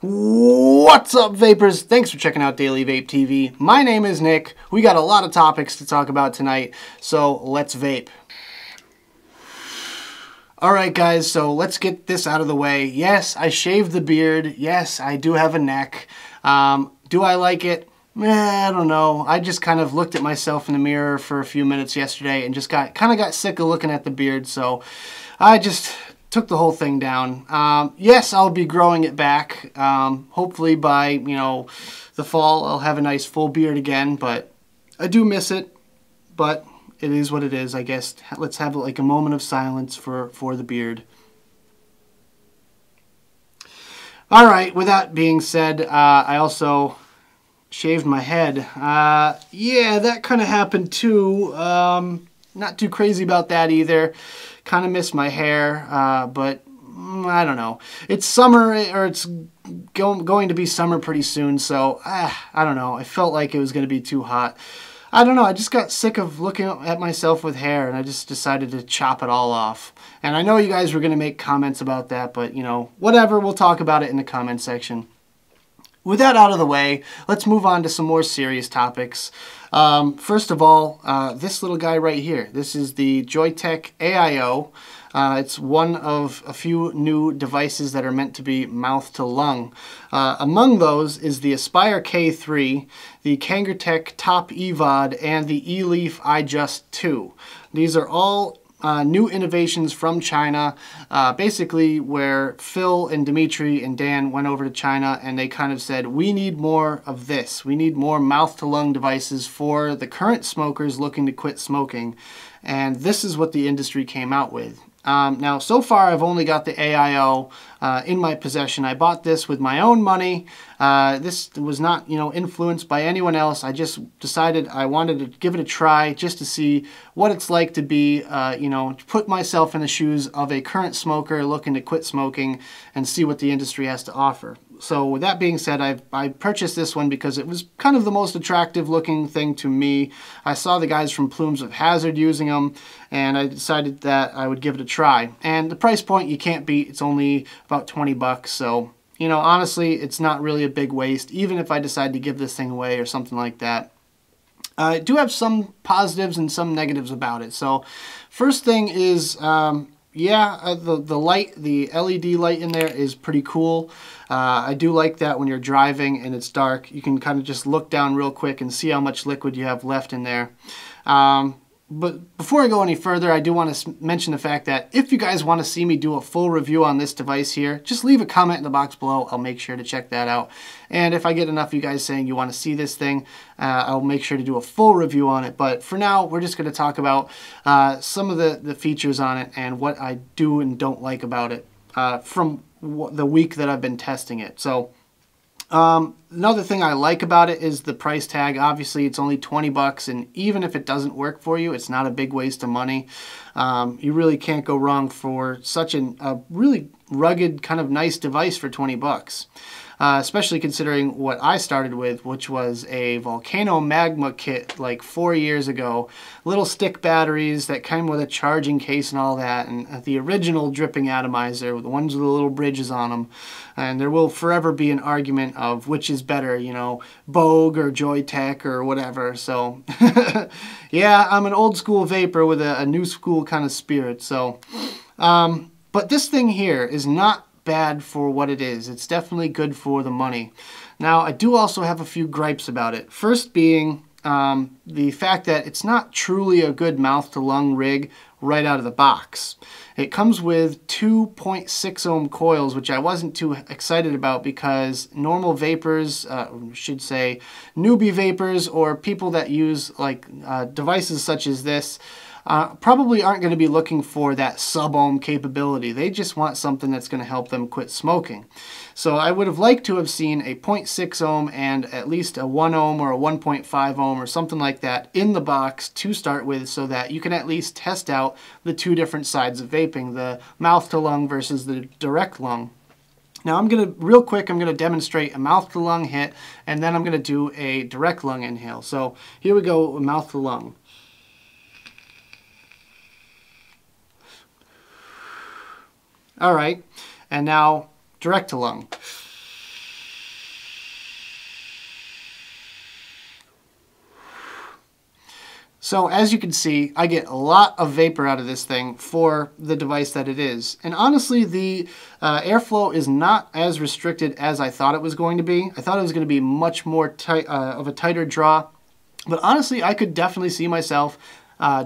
What's up, vapors? Thanks for checking out Daily Vape TV. My name is Nick. We got a lot of topics to talk about tonight, so let's vape. Alright guys, so let's get this out of the way. Yes, I shaved the beard. Yes, I do have a neck. Do I like it? I don't know. I just kind of looked at myself in the mirror for a few minutes yesterday and just got sick of looking at the beard, so I just took the whole thing down. Yes, I'll be growing it back. Hopefully by, the fall I'll have a nice full beard again, but I do miss it. But it is what it is, I guess. Let's have like a moment of silence for the beard. All right, with that being said, I also shaved my head. Yeah, that kind of happened too. Not too crazy about that either. Kind of miss my hair, but I don't know. It's summer, or it's going to be summer pretty soon, so I don't know. I felt like it was going to be too hot. I don't know. I just got sick of looking at myself with hair, and I just decided to chop it all off. And I know you guys were going to make comments about that, but, whatever. We'll talk about it in the comment section. With that out of the way, let's move on to some more serious topics. First of all, this little guy right here. This is the Joyetech AIO. It's one of a few new devices that are meant to be mouth to lung. Among those is the Aspire K3, the Kangertech Top EVOD, and the eLeaf iJust 2. These are all new innovations from China, basically where Phil and Dimitri and Dan went over to China and they kind of said, we need more of this. We need more mouth-to-lung devices for the current smokers looking to quit smoking. And this is what the industry came out with. Now, so far, I've only got the AIO in my possession. I bought this with my own money. This was not, influenced by anyone else. I just decided I wanted to give it a try just to see what it's like to be, to put myself in the shoes of a current smoker looking to quit smoking and see what the industry has to offer. So with that being said, I purchased this one because it was kind of the most attractive looking thing to me. I saw the guys from Plumes of Hazard using them, and I decided that I would give it a try. And the price point you can't beat. It's only about 20 bucks. So, honestly, it's not really a big waste, even if I decide to give this thing away or something like that. I do have some positives and some negatives about it. So first thing is, the light, the LED light in there is pretty cool. I do like that when you're driving and it's dark. You can kind of just look down real quick and see how much liquid you have left in there. But before I go any further, I do want to mention the fact that if you guys want to see me do a full review on this device here, just leave a comment in the box below. I'll make sure to check that out. And if I get enough of you guys saying you want to see this thing, I'll make sure to do a full review on it. But for now, we're just going to talk about some of the features on it and what I do and don't like about it from the week that I've been testing it. So another thing I like about it is the price tag. Obviously, it's only 20 bucks, and even if it doesn't work for you, it's not a big waste of money. You really can't go wrong for such a really rugged, kind of nice device for 20 bucks. Especially considering what I started with, which was a Volcano Magma kit like 4 years ago. Little stick batteries that came with a charging case and all that, and the original dripping atomizer, the ones with the little bridges on them. And there will forever be an argument of which is better, Bogue or Joyetech or whatever. So, yeah, I'm an old school vapor with a new school kind of spirit. So, but this thing here is not bad for what it is. It's definitely good for the money. Now, I do also have a few gripes about it. First being the fact that it's not truly a good mouth-to-lung rig right out of the box. It comes with 2.6 ohm coils, which I wasn't too excited about because normal vapors, should say newbie vapors or people that use devices such as this, probably aren't going to be looking for that sub-ohm capability. They just want something that's going to help them quit smoking. So I would have liked to have seen a 0.6 ohm and at least a 1 ohm or a 1.5 ohm or something like that in the box to start with, so that you can at least test out the two different sides of vaping, the mouth-to-lung versus the direct lung. Now real quick, I'm going to demonstrate a mouth-to-lung hit, and then I'm going to do a direct lung inhale. So here we go, mouth-to-lung. All right, and now direct to lung. So as you can see, I get a lot of vapor out of this thing for the device that it is. And honestly, the airflow is not as restricted as I thought it was going to be. I thought it was going to be much more tight, of a tighter draw. But honestly, I could definitely see myself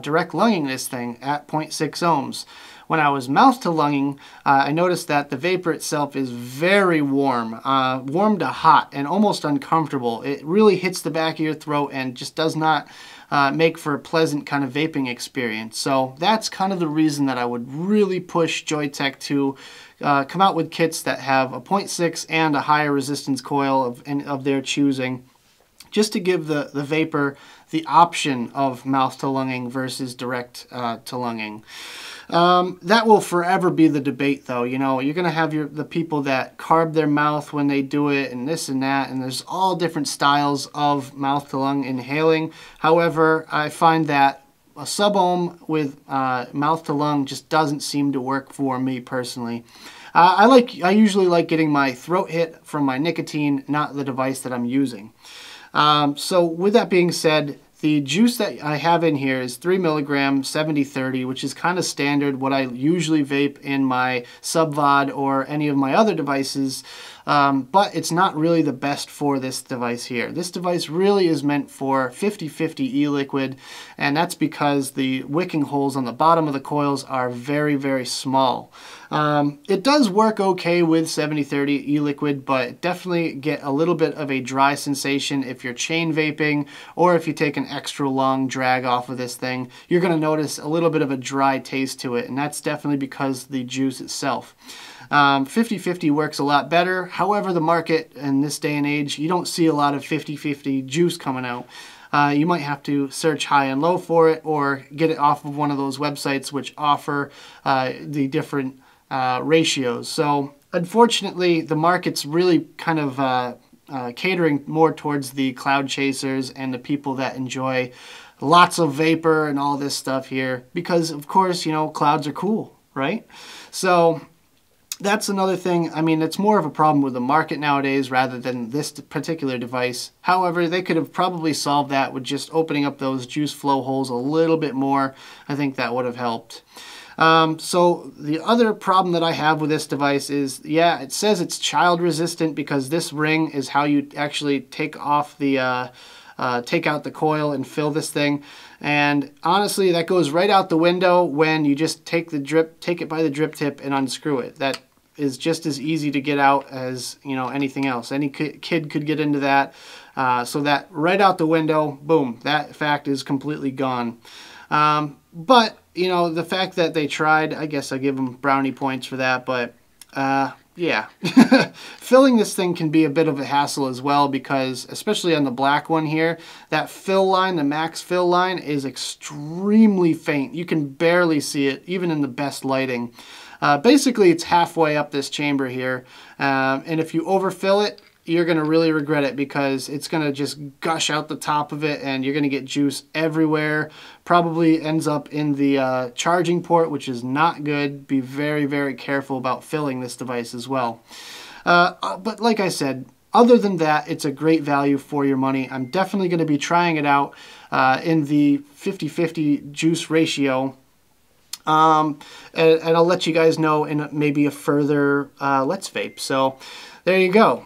direct lunging this thing at 0.6 ohms. When I was mouth to lunging, I noticed that the vapor itself is very warm, warm to hot and almost uncomfortable. It really hits the back of your throat and just does not make for a pleasant kind of vaping experience. So that's kind of the reason that I would really push Joyetech to come out with kits that have a 0.6 and a higher resistance coil of their choosing, just to give the vapor the option of mouth to lunging versus direct to lunging. That will forever be the debate, though. You know, you're going to have the people that carb their mouth when they do it and this and that, and there's all different styles of mouth to lung inhaling. However, I find that a sub-ohm with mouth to lung just doesn't seem to work for me personally. I usually like getting my throat hit from my nicotine, not the device that I'm using. So with that being said, the juice that I have in here is 3 milligram 70/30, which is kind of standard what I usually vape in my sub-VOD or any of my other devices, but it's not really the best for this device here. This device really is meant for 50/50 e-liquid, and that's because the wicking holes on the bottom of the coils are very, very small. It does work okay with 70/30 e-liquid, but definitely get a little bit of a dry sensation if you're chain vaping, or if you take an extra long drag off of this thing, you're going to notice a little bit of a dry taste to it, and that's definitely because the juice itself. 50/50 works a lot better. However, the market in this day and age, you don't see a lot of 50/50 juice coming out. You might have to search high and low for it, or get it off of one of those websites which offer the different ratios. So unfortunately, the market's really kind of catering more towards the cloud chasers and the people that enjoy lots of vapor and all this stuff here, because of course, you know, clouds are cool, right? So that's another thing. I mean, it's more of a problem with the market nowadays rather than this particular device. However, they could have probably solved that with just opening up those juice flow holes a little bit more. I think that would have helped. So the other problem that I have with this device is, yeah, it says it's child resistant because this ring is how you actually take off the take out the coil and fill this thing. And honestly, that goes right out the window when you just take it by the drip tip and unscrew it. That is just as easy to get out as, you know, anything else. Any kid could get into that. So that right out the window, boom, that fact is completely gone. But, you know, the fact that they tried, I guess I give them brownie points for that. But, yeah. Filling this thing can be a bit of a hassle as well, because, especially on the black one here, that fill line, the max fill line, is extremely faint. You can barely see it, even in the best lighting. Basically, it's halfway up this chamber here. And if you overfill it, you're going to really regret it, because it's going to just gush out the top of it and you're going to get juice everywhere. Probably ends up in the charging port, which is not good. Be very, very careful about filling this device as well. But like I said, other than that, it's a great value for your money. I'm definitely going to be trying it out in the 50/50 juice ratio. And I'll let you guys know in maybe a further Let's Vape. So there you go.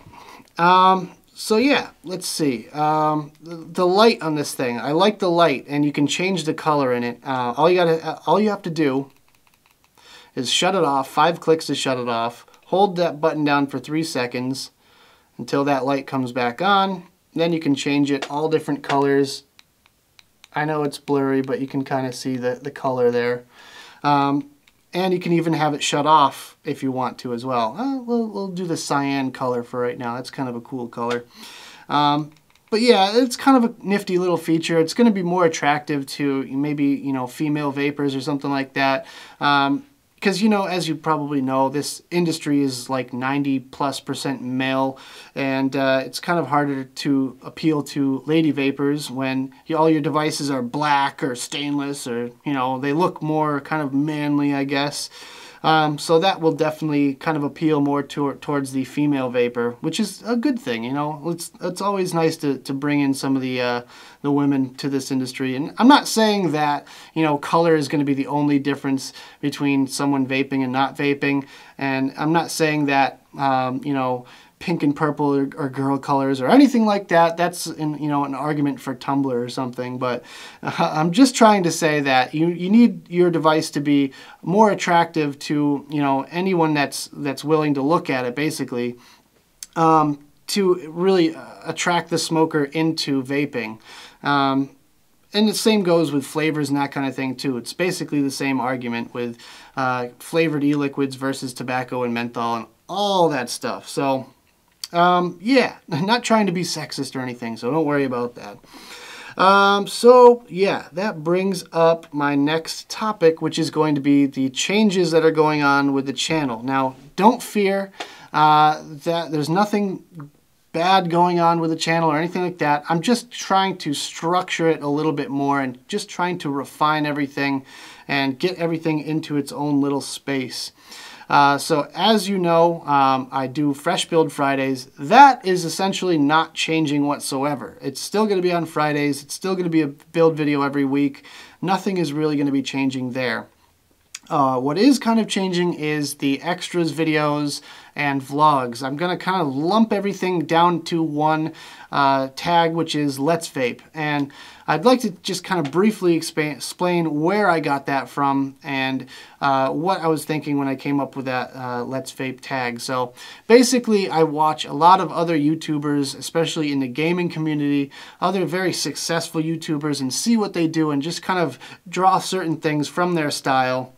So yeah, let's see. The light on this thing, I like the light, and you can change the color in it. All you have to do is shut it off. 5 clicks to shut it off. Hold that button down for 3 seconds until that light comes back on. Then you can change it all different colors. I know it's blurry, but you can kind of see the color there. And you can even have it shut off if you want to as well. We'll do the cyan color for right now. That's kind of a cool color. But yeah, it's kind of a nifty little feature. It's going to be more attractive to maybe, you know, female vapors or something like that. Because, you know, as you probably know, this industry is like 90+% male, and it's kind of harder to appeal to lady vapors when all your devices are black or stainless, or, you know, they look more kind of manly, I guess. So that will definitely kind of appeal more towards the female vapor, which is a good thing, you know. It's always nice to bring in some of the women to this industry. And I'm not saying that, you know, color is going to be the only difference between someone vaping and not vaping. And I'm not saying that, you know, pink and purple or girl colors or anything like that. That's you know, an argument for Tumblr or something. But I'm just trying to say that you need your device to be more attractive to, you know, anyone that's willing to look at it, basically, to really attract the smoker into vaping. And the same goes with flavors and that kind of thing too. It's basically the same argument with flavored e-liquids versus tobacco and menthol and all that stuff. So yeah, not trying to be sexist or anything, so don't worry about that. So yeah, that brings up my next topic, which is going to be the changes that are going on with the channel. Now, don't fear that there's nothing bad going on with the channel or anything like that. I'm just trying to structure it a little bit more and just trying to refine everything and get everything into its own little space. So as you know, I do Fresh Build Fridays. That is essentially not changing whatsoever. It's still going to be on Fridays. It's still going to be a build video every week. Nothing is really going to be changing there. What is kind of changing is the extras videos and vlogs. I'm going to kind of lump everything down to one tag, which is Let's Vape. And I'd like to just kind of briefly explain where I got that from and what I was thinking when I came up with that Let's Vape tag. So basically, I watch a lot of other YouTubers, especially in the gaming community, other very successful YouTubers, and see what they do and just kind of draw certain things from their style.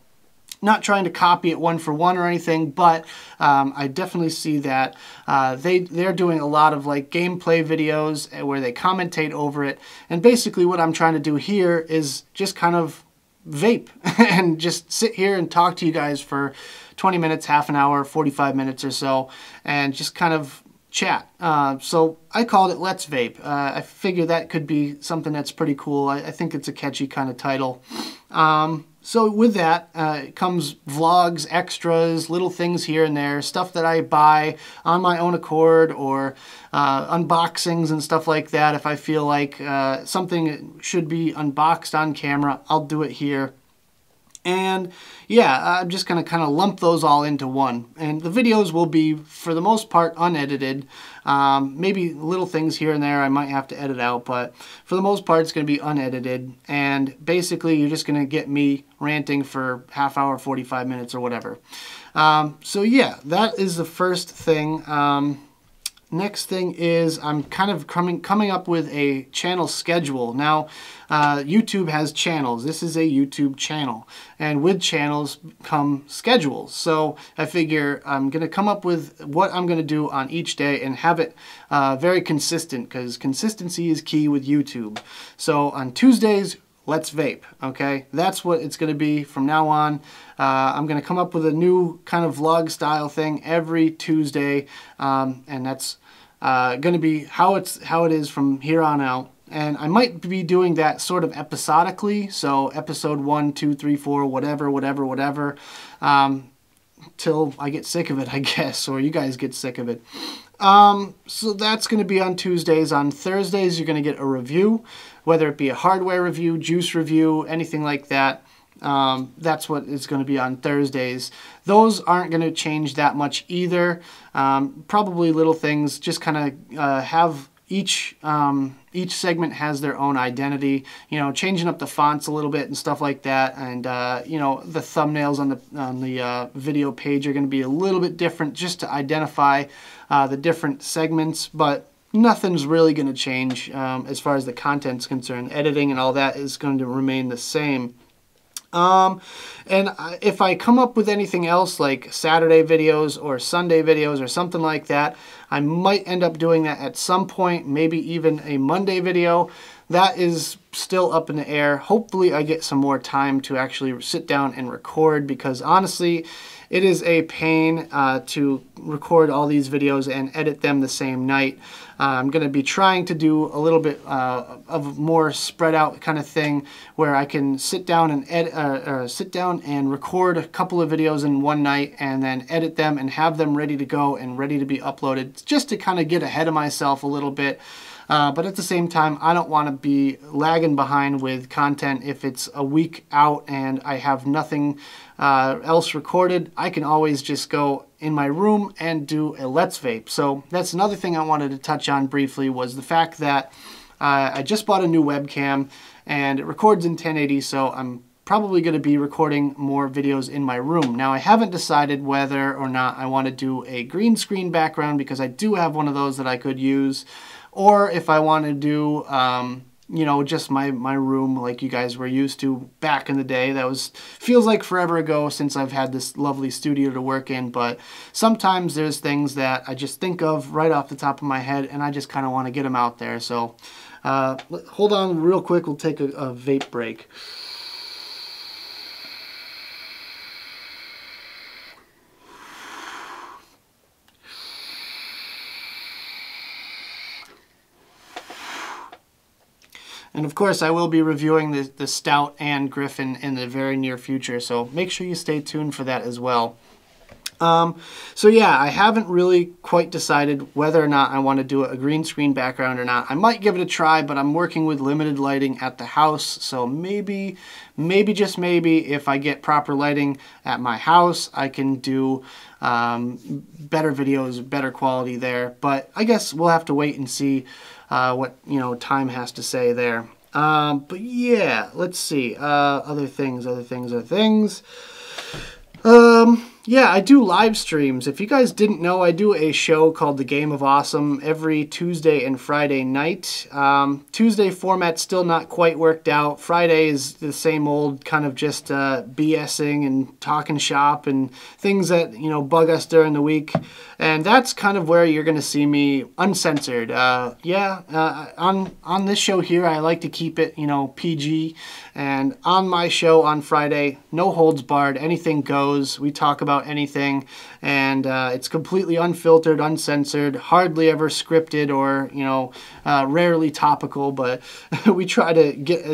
Not trying to copy it one for one or anything, but I definitely see that they're doing a lot of like gameplay videos where they commentate over it. And basically what I'm trying to do here is just kind of vape and just sit here and talk to you guys for 20 minutes, half an hour, 45 minutes or so, and just kind of chat. So I called it Let's Vape. I figure that could be something that's pretty cool. I think it's a catchy kind of title. So with that comes vlogs, extras, little things here and there, stuff that I buy on my own accord, or unboxings and stuff like that. If I feel like something should be unboxed on camera, I'll do it here. And yeah, I'm just going to kind of lump those all into one. And the videos will be, for the most part, unedited. Maybe little things here and there I might have to edit out, but for the most part, it's going to be unedited. And basically, you're just going to get me ranting for half hour, 45 minutes or whatever. So yeah, that is the first thing. Next thing is I'm kind of coming up with a channel schedule. Now, YouTube has channels. This is a YouTube channel. And with channels come schedules. So I figure I'm going to come up with what I'm going to do on each day and have it very consistent, because consistency is key with YouTube. So on Tuesdays, Let's Vape, okay? That's what it's going to be from now on. I'm going to come up with a new kind of vlog style thing every Tuesday, and that's going to be how it is from here on out. And I might be doing that sort of episodically, so episode 1, 2, 3, 4, whatever, till I get sick of it, I guess, or you guys get sick of it. So that's going to be on Tuesdays. On Thursdays, you're going to get a review, whether it be a hardware review, juice review, anything like that. That's what it's going to be on Thursdays. Those aren't going to change that much either. Probably little things, just kind of have each segment has their own identity, you know, changing up the fonts a little bit and stuff like that. And, you know, the thumbnails on the video page are going to be a little bit different just to identify the different segments, but nothing's really going to change as far as the content's concerned. Editing and all that is going to remain the same. And if I come up with anything else like Saturday videos or Sunday videos or something like that, I might end up doing that at some point, maybe even a Monday video. That is still up in the air. Hopefully I get some more time to actually sit down and record, because honestly, it is a pain to record all these videos and edit them the same night. I'm going to be trying to do a little bit of more spread out kind of thing where I can sit down and record a couple of videos in one night and then edit them and have them ready to go and ready to be uploaded, just to kind of get ahead of myself a little bit. But at the same time, I don't want to be lagging behind with content if it's a week out and I have nothing else recorded. I can always just go in my room and do a Let's Vape. So that's another thing I wanted to touch on briefly, was the fact that I just bought a new webcam and it records in 1080, so I'm probably going to be recording more videos in my room. Now, I haven't decided whether or not I want to do a green screen background, because I do have one of those that I could use, or if I want to do, you know, just my room like you guys were used to back in the day. That feels like forever ago since I've had this lovely studio to work in, but sometimes there's things that I just think of right off the top of my head and I just kind of want to get them out there. So hold on real quick, we'll take a vape break. And of course, I will be reviewing the Stout and Griffin in the very near future, so make sure you stay tuned for that as well. So yeah, I haven't really quite decided whether or not I want to do a green screen background or not. I might give it a try, but I'm working with limited lighting at the house, so maybe just maybe, if I get proper lighting at my house, I can do better videos, better quality there. But I guess we'll have to wait and see what, you know, time has to say there. But yeah, let's see. Other things. Yeah, I do live streams. If you guys didn't know, I do a show called The Game of Awesome every Tuesday and Friday night. Tuesday format's still not quite worked out. Friday is the same old kind of just BSing and talking shop and things that, you know, bug us during the week. And that's kind of where you're going to see me uncensored. On this show here, I like to keep it, you know, PG. And on my show on Friday, no holds barred, anything goes. We talk about anything, and it's completely unfiltered, uncensored, hardly ever scripted or, you know, rarely topical, but we try to get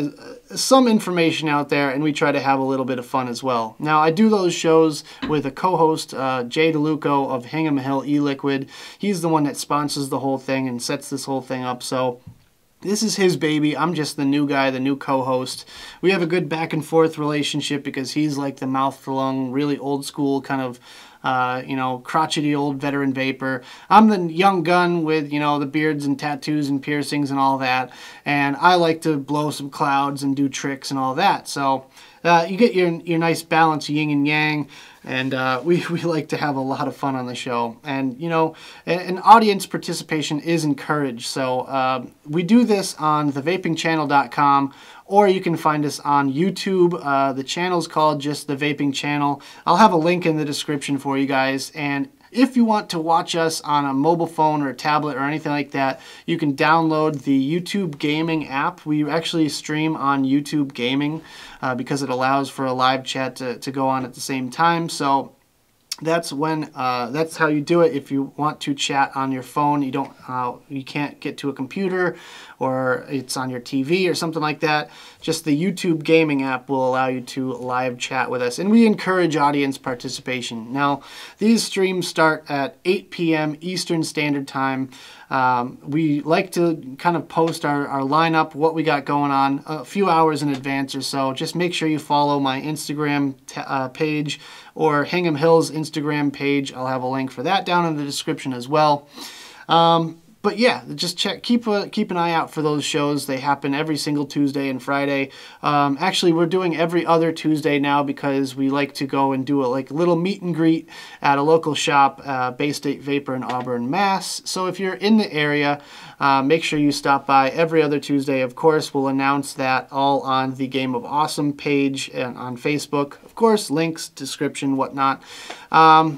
some information out there, and we try to have a little bit of fun as well. Now, I do those shows with a co-host, Jay DeLuco of Hingham Hill E-Liquid. He's the one that sponsors the whole thing and sets this whole thing up, so this is his baby. I'm just the new guy, the new co-host. We have a good back and forth relationship because he's like the mouth-to-lung, really old school kind of, you know, crotchety old veteran vapor. I'm the young gun with, you know, the beards and tattoos and piercings and all that. And I like to blow some clouds and do tricks and all that. So you get your nice balance, yin and yang. And we like to have a lot of fun on the show. And, you know, and audience participation is encouraged. So we do this on thevapingchannel.com, or you can find us on YouTube. The channel's called just The Vaping Channel. I'll have a link in the description for you guys. And if you want to watch us on a mobile phone or a tablet or anything like that, you can download the YouTube Gaming app. We actually stream on YouTube Gaming because it allows for a live chat to go on at the same time. So that's how you do it. If you want to chat on your phone, you can't get to a computer, or it's on your TV or something like that, just the YouTube Gaming app will allow you to live chat with us, and we encourage audience participation. Now, these streams start at 8 p.m. Eastern Standard Time. We like to kind of post our lineup, what we got going on, a few hours in advance or so. Just make sure you follow my Instagram page or Hingham Hill's Instagram page. I'll have a link for that down in the description as well. But yeah, just keep an eye out for those shows. They happen every single Tuesday and Friday. Actually, we're doing every other Tuesday now because we like to go and do a little meet and greet at a local shop, Bay State Vapor in Auburn, Mass. So if you're in the area, make sure you stop by every other Tuesday. Of course, we'll announce that all on the Game of Awesome page and on Facebook. Of course, links, description, whatnot.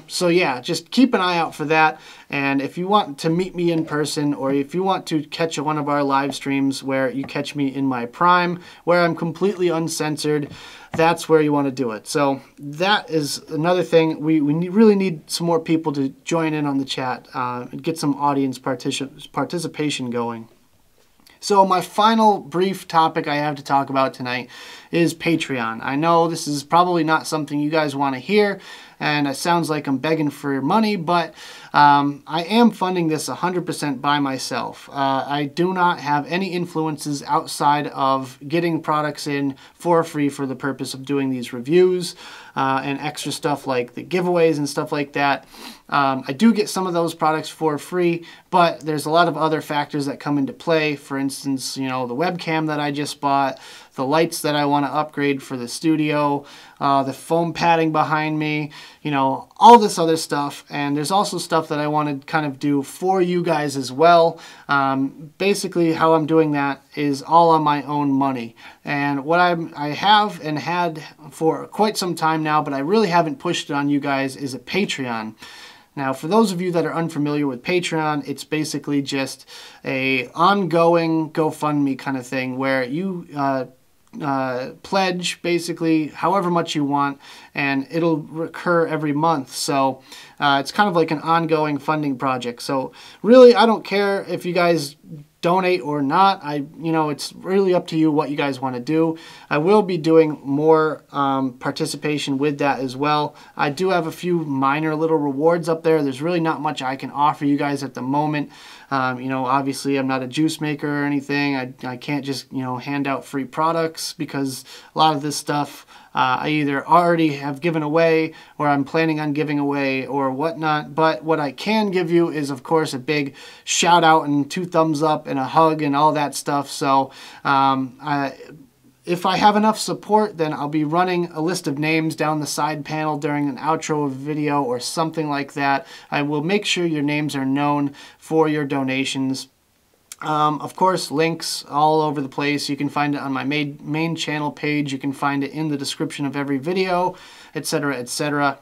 So yeah, just keep an eye out for that. And if you want to meet me in person, person, or if you want to catch one of our live streams where you catch me in my prime, where I'm completely uncensored, that's where you want to do it. So that is another thing. We really need some more people to join in on the chat and get some audience participation going. So my final brief topic I have to talk about tonight is Patreon. I know this is probably not something you guys want to hear, and it sounds like I'm begging for money, but I am funding this 100% by myself. I do not have any influences outside of getting products in for free for the purpose of doing these reviews and extra stuff like the giveaways and stuff like that. I do get some of those products for free, but there's a lot of other factors that come into play. For instance, you know, the webcam that I just bought, the lights that I want to upgrade for the studio, the foam padding behind me, you know, all this other stuff. And there's also stuff that I want to kind of do for you guys as well. Basically, how I'm doing that is all on my own money. And what I have and had for quite some time now, but I really haven't pushed it on you guys, is a Patreon. Now, for those of you that are unfamiliar with Patreon, it's basically just a ongoing GoFundMe kind of thing where you pledge basically however much you want, and it'll recur every month. So it's kind of like an ongoing funding project. So really, I don't care if you guys donate or not. You know, it's really up to you what you guys want to do. I will be doing more participation with that as well. I do have a few minor little rewards up there. There's really not much I can offer you guys at the moment. You know, obviously I'm not a juice maker or anything. I can't just, you know, hand out free products, because a lot of this stuff I either already have given away or I'm planning on giving away or whatnot. But what I can give you is, of course, a big shout out and 2 thumbs up and a hug and all that stuff. So if I have enough support, then I'll be running a list of names down the side panel during an outro video or something like that. I will make sure your names are known for your donations. Of course, links all over the place. You can find it on my main channel page. You can find it in the description of every video, etc., etc.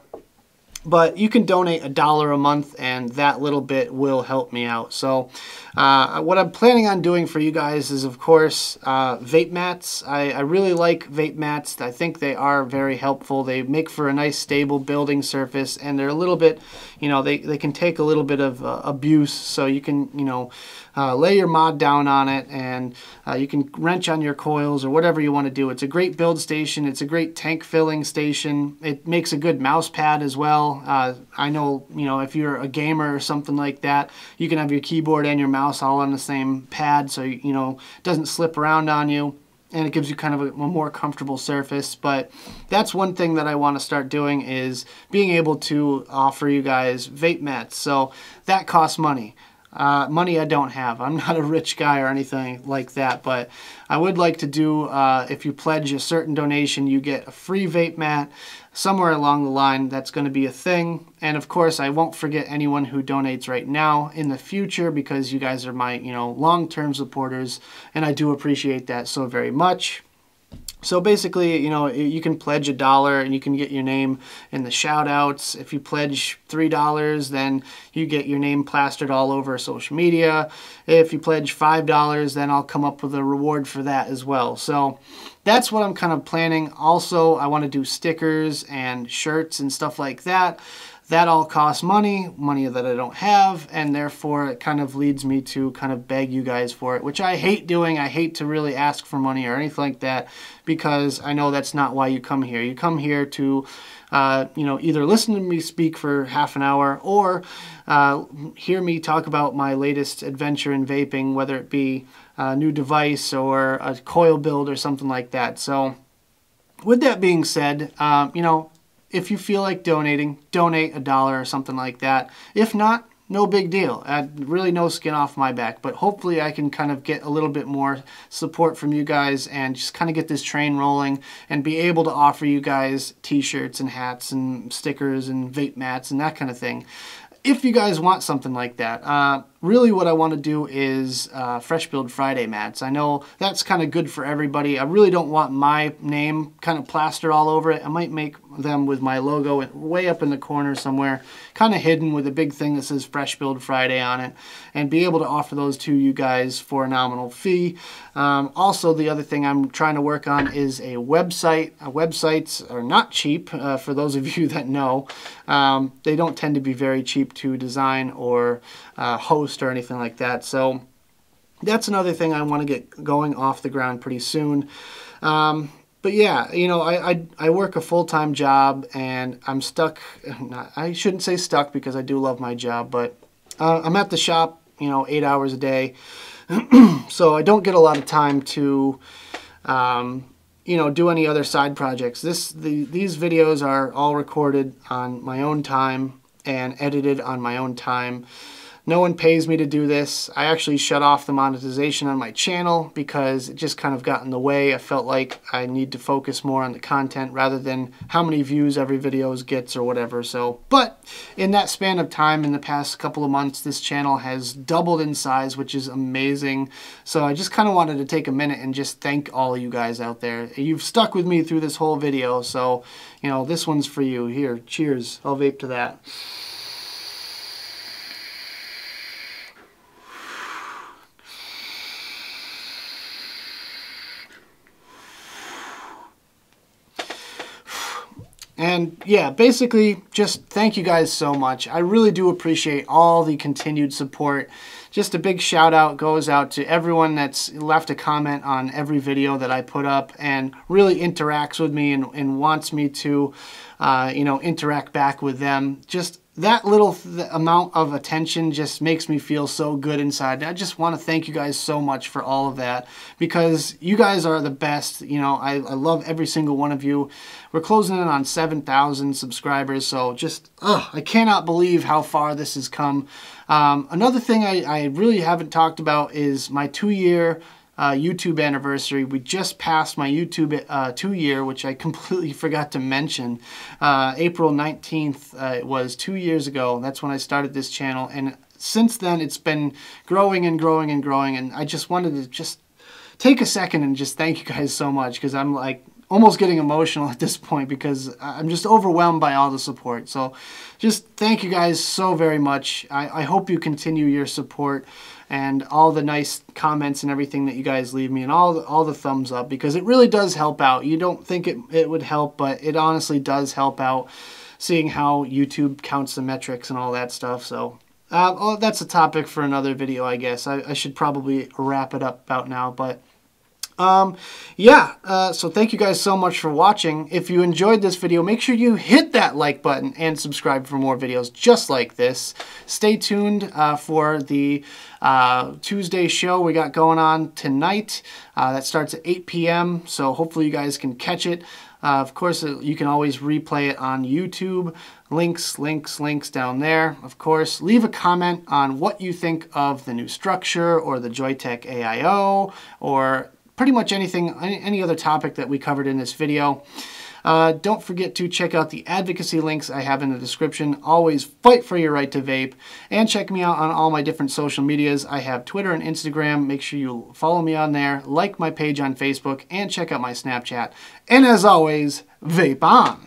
But you can donate $1 a month, and that little bit will help me out. So what I'm planning on doing for you guys is, of course, vape mats. I really like vape mats. I think they are very helpful. They make for a nice stable building surface, and they're a little bit, you know, they can take a little bit of abuse. So you can, you know, lay your mod down on it, and you can wrench on your coils or whatever you want to do. It's a great build station. It's a great tank filling station. It makes a good mouse pad as well. I know, you know, if you're a gamer or something like that, you can have your keyboard and your mouse all on the same pad, so, you know, it doesn't slip around on you, and it gives you kind of a more comfortable surface. But that's one thing that I want to start doing, is being able to offer you guys vape mats. So that costs money. Money I don't have. I'm not a rich guy or anything like that, but I would like to do, if you pledge a certain donation, you get a free vape mat. Somewhere along the line, that's going to be a thing. And of course, I won't forget anyone who donates right now in the future, because you guys are my, you know, long-term supporters, and I do appreciate that so very much. So basically, you know, you can pledge $1 and you can get your name in the shout outs. If you pledge $3, then you get your name plastered all over social media. If you pledge $5, then I'll come up with a reward for that as well. So that's what I'm kind of planning. Also, I want to do stickers and shirts and stuff like that. That all costs money that I don't have, and therefore it kind of leads me to kind of beg you guys for it, which I hate doing. I hate to really ask for money or anything like that, because I know that's not why you come here. You come here to, you know, either listen to me speak for half an hour, or hear me talk about my latest adventure in vaping, whether it be a new device or a coil build or something like that. So with that being said, you know, if you feel like donating, donate $1 or something like that. If not, no big deal. Really no skin off my back, but hopefully I can kind of get a little bit more support from you guys and just kind of get this train rolling and be able to offer you guys t-shirts and hats and stickers and vape mats and that kind of thing. If you guys want something like that. really what I want to do is Fresh Build Friday mats. I know that's kind of good for everybody. I really don't want my name kind of plastered all over it. I might make them with my logo way up in the corner somewhere, kind of hidden with a big thing that says Fresh Build Friday on it, and be able to offer those to you guys for a nominal fee. Also, the other thing I'm trying to work on is a website. Websites are not cheap, for those of you that know. They don't tend to be very cheap to design or host or anything like that. So that's another thing I want to get going off the ground pretty soon. But yeah, you know, I work a full-time job, and I'm stuck. I shouldn't say stuck because I do love my job, but I'm at the shop, you know, 8 hours a day. So I don't get a lot of time to, you know, do any other side projects. These videos are all recorded on my own time and edited on my own time. No one pays me to do this. I actually shut off the monetization on my channel because it just kind of got in the way. I felt like I need to focus more on the content rather than how many views every video gets or whatever. So, but in that span of time, in the past couple of months, this channel has doubled in size, which is amazing. So I just kind of wanted to take a minute and just thank all of you guys out there. You've stuck with me through this whole video. So, you know, this one's for you. Here, cheers. I'll vape to that. And yeah, basically just thank you guys so much. I really do appreciate all the continued support. Just a big shout out goes out to everyone that's left a comment on every video that I put up and really interacts with me and wants me to, you know, interact back with them. Just that little amount of attention just makes me feel so good inside. I just want to thank you guys so much for all of that, because you guys are the best. You know, I love every single one of you. We're closing in on 7,000 subscribers, so just, I cannot believe how far this has come. Another thing I really haven't talked about is my 2-year YouTube anniversary. We just passed my YouTube 2-year, which I completely forgot to mention. April 19th, it was 2 years ago. That's when I started this channel, and since then it's been growing and growing and growing, and I just wanted to just take a second and just thank you guys so much, because I'm like almost getting emotional at this point because I'm just overwhelmed by all the support. So just thank you guys so very much. I hope you continue your support and all the nice comments and everything that you guys leave me, and all the thumbs up, because it really does help out. You don't think it would help, but it honestly does help out, seeing how YouTube counts the metrics and all that stuff. So that's a topic for another video, I guess. I should probably wrap it up about now, but yeah, so thank you guys so much for watching. If you enjoyed this video, make sure you hit that like button and subscribe for more videos just like this. Stay tuned for the Tuesday show we got going on tonight. That starts at 8 p.m. So hopefully you guys can catch it. Of course, you can always replay it on YouTube. Links down there. Of course, leave a comment on what you think of the new structure or the Joyetech AIO, or pretty much anything, any other topic that we covered in this video. Don't forget to check out the advocacy links I have in the description. Always fight for your right to vape. And check me out on all my different social medias. I have Twitter and Instagram. Make sure you follow me on there, like my page on Facebook, and check out my Snapchat. And as always, vape on!